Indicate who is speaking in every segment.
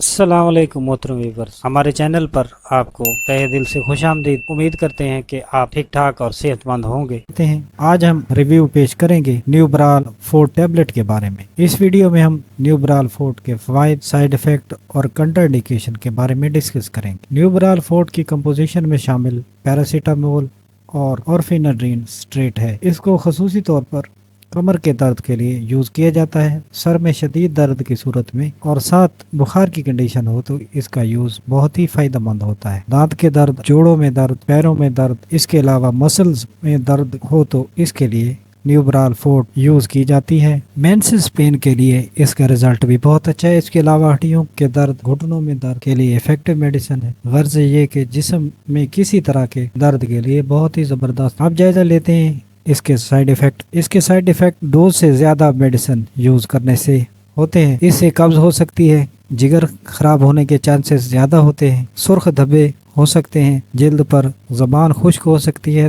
Speaker 1: अस्सलाम वालेकुम मोहतरम व्यूअर्स, हमारे चैनल पर आपको तहे दिल से खुश आमदीद। उम्मीद करते हैं कि आप ठीक ठाक और सेहतमंद होंगे।
Speaker 2: आज हम रिव्यू पेश करेंगे न्यूब्राल 4 टैबलेट के बारे में। इस वीडियो में हम न्यूब्राल 4 के फवाइद, साइड इफेक्ट और कंट्राइंडिकेशन के बारे में डिस्कस करेंगे। न्यूब्राल 4 की कंपोजिशन में शामिल पैरासीटामोल और ऑर्फिनाड्रीन स्ट्रेट है। इसको खसूसी तौर पर कमर के दर्द के लिए यूज किया जाता है, सर में शदीद दर्द की सूरत में और साथ बुखार की कंडीशन हो तो इसका यूज बहुत ही फायदेमंद होता है। दांत के दर्द, जोड़ों में दर्द, पैरों में दर्द, इसके अलावा मसल्स में दर्द हो तो इसके लिए न्यूब्राल 4 यूज की जाती है। मेंसेस पेन के लिए इसका रिजल्ट भी बहुत अच्छा है। इसके अलावा हड्डियों के दर्द, घुटनों में दर्द के लिए इफेक्टिव मेडिसिन है। गर्ज ये कि जिस्म में किसी तरह के दर्द के लिए बहुत ही जबरदस्त। आप जायजा लेते हैं इसके साइड इफेक्ट डोज से ज्यादा मेडिसिन यूज करने से होते हैं। इससे कब्ज हो सकती है, जिगर खराब होने के चांसेस ज्यादा होते हैं, सुर्ख धब्बे हो सकते हैं, जल्द पर जबान खुश्क हो सकती है,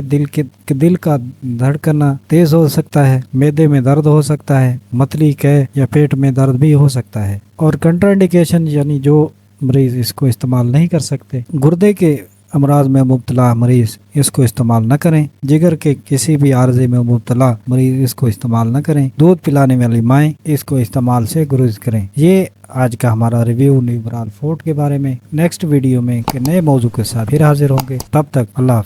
Speaker 2: दिल का धड़कना तेज हो सकता है, मैदे में दर्द हो सकता है, मतली कैं या पेट में दर्द भी हो सकता है। और कंट्राइंडिकेशन यानी जो मरीज इसको इस्तेमाल नहीं कर सकते, गुर्दे के अमराज में मुब्तला मरीज इसको इस्तेमाल न करें, जिगर के किसी भी आर्जे में मुब्तला मरीज इसको इस्तेमाल न करें, दूध पिलाने वाली माएँ इसको इस्तेमाल से गुरेज करें। ये आज का हमारा रिव्यू न्यूब्राल 4 के बारे में। नेक्स्ट वीडियो में के नए मौजू के साथ फिर हाजिर होंगे। तब तक अल्लाह।